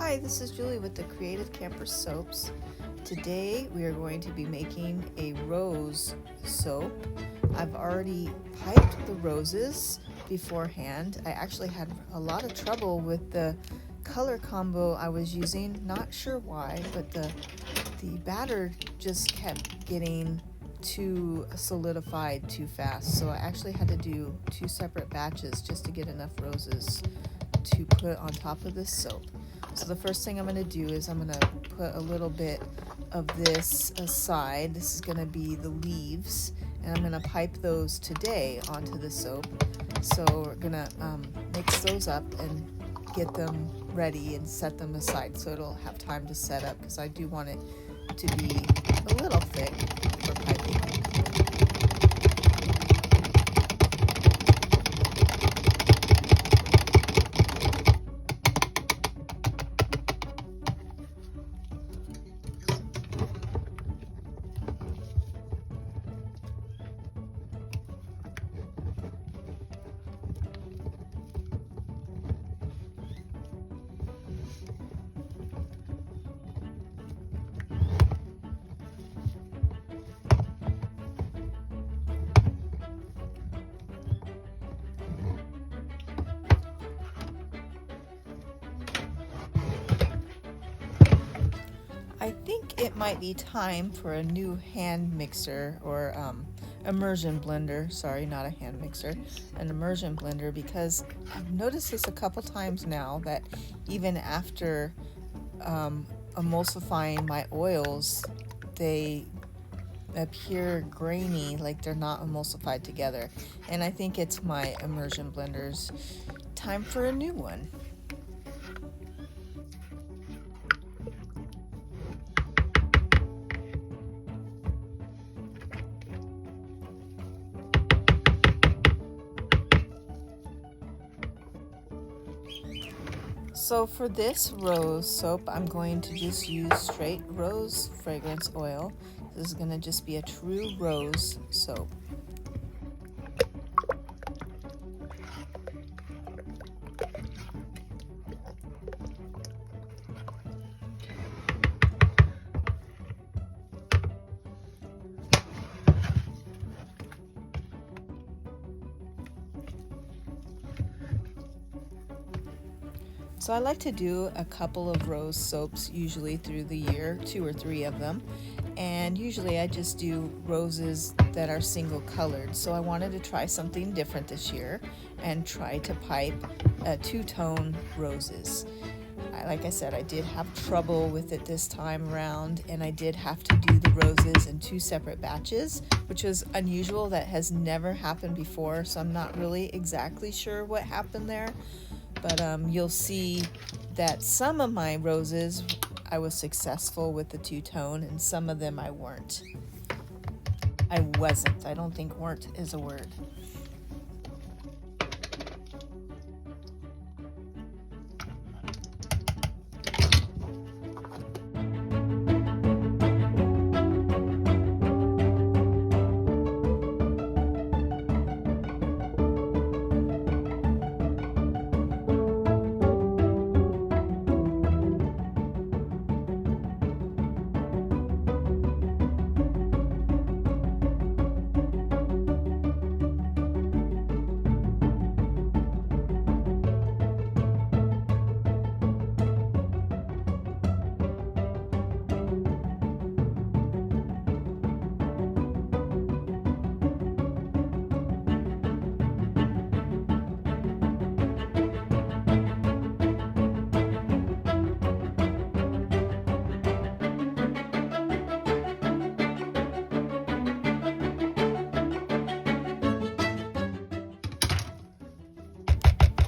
Hi, this is Julie with the Creative Camper Soaps. Today we are going to be making a rose soap. I've already piped the roses beforehand. I actually had a lot of trouble with the color combo I was using. Not sure why, but the batter just kept getting too solidified too fast. So I actually had to do 2 separate batches just to get enough roses to put on top of this soap. So the first thing I'm going to do is I'm going to put a little bit of this aside. This is going to be the leaves, and I'm going to pipe those today onto the soap. So we're going to mix those up and get them ready and set them aside so it'll have time to set up, because I do want it to be a little thick for piping. I think it might be time for a new hand mixer or immersion blender. Sorry, not a hand mixer, an immersion blender, because I've noticed this a couple times now that even after emulsifying my oils, they appear grainy, like they're not emulsified together. And I think it's my immersion blenders. Time for a new one. So for this rose soap, I'm going to just use straight rose fragrance oil. This is going to just be a true rose soap. So I like to do a couple of rose soaps usually through the year, 2 or 3 of them. And usually I just do roses that are single colored. So I wanted to try something different this year and try to pipe 2-tone roses. Like I said, I did have trouble with it this time around, and I did have to do the roses in 2 separate batches, which was unusual. That has never happened before, so I'm not really exactly sure what happened there. But you'll see that some of my roses I was successful with the 2-tone, and some of them I weren't. I wasn't. I don't think weren't is a word.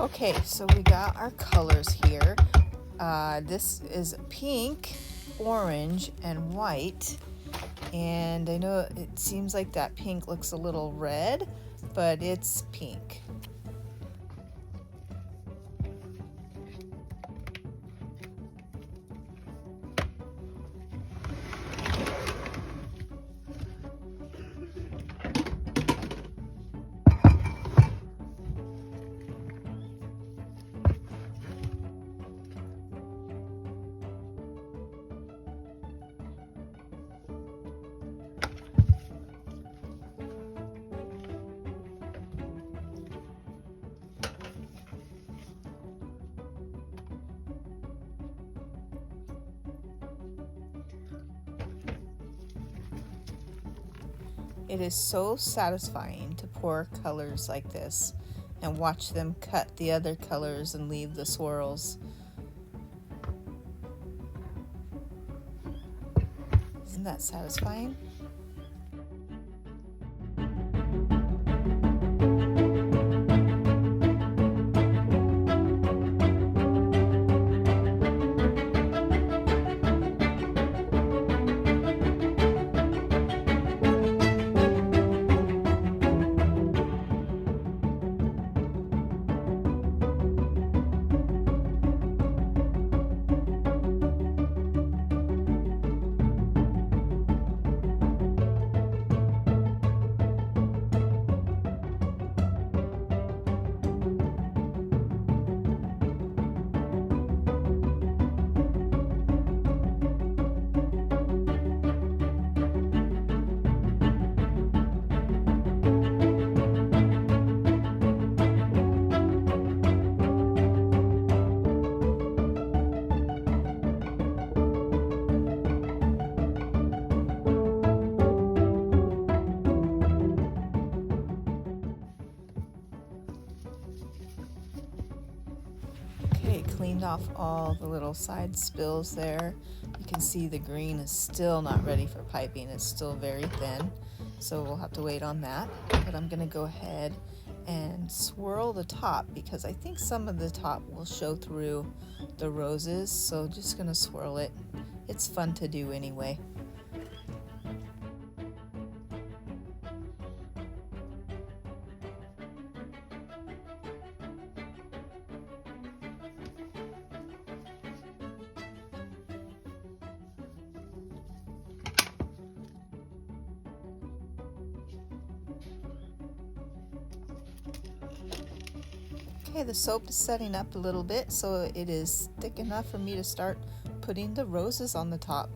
Okay, so we got our colors here. This is pink, orange, and white. And I know it seems like that pink looks a little red, but it's pink. It is so satisfying to pour colors like this and watch them cut the other colors and leave the swirls. Isn't that satisfying? Okay, cleaned off all the little side spills there. You can see the green is still not ready for piping. It's still very thin, so we'll have to wait on that. But I'm going to go ahead and swirl the top because I think some of the top will show through the roses, so just going to swirl it. It's fun to do anyway. Okay, the soap is setting up a little bit, so it is thick enough for me to start putting the roses on the top.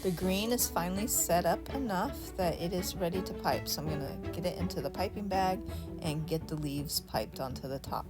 The green is finally set up enough that it is ready to pipe, so I'm going to get it into the piping bag and get the leaves piped onto the top.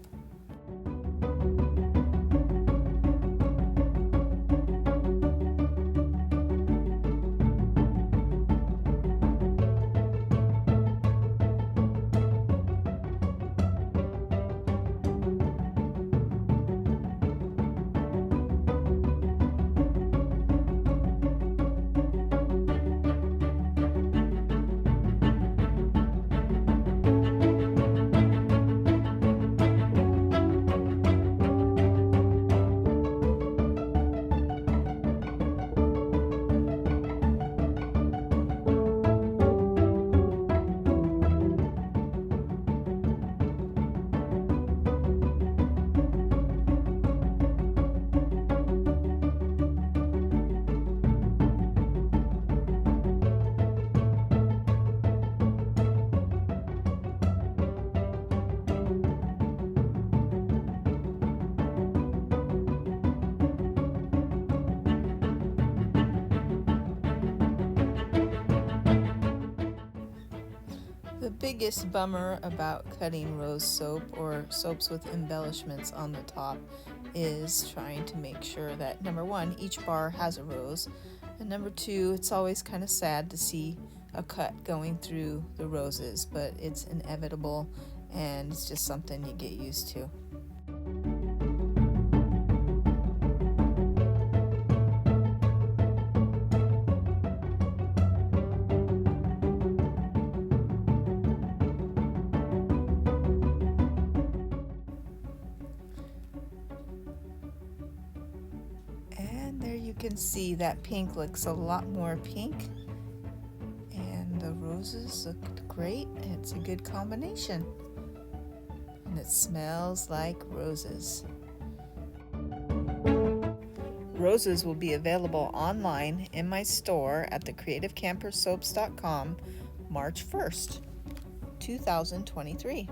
The biggest bummer about cutting rose soap or soaps with embellishments on the top is trying to make sure that, number one, each bar has a rose, and number two, it's always kind of sad to see a cut going through the roses, but it's inevitable and it's just something you get used to. can see that pink looks a lot more pink, and the roses look great. It's a good combination, and it smells like roses. Roses will be available online in my store at thecreativecampersoaps.com March 1st, 2023.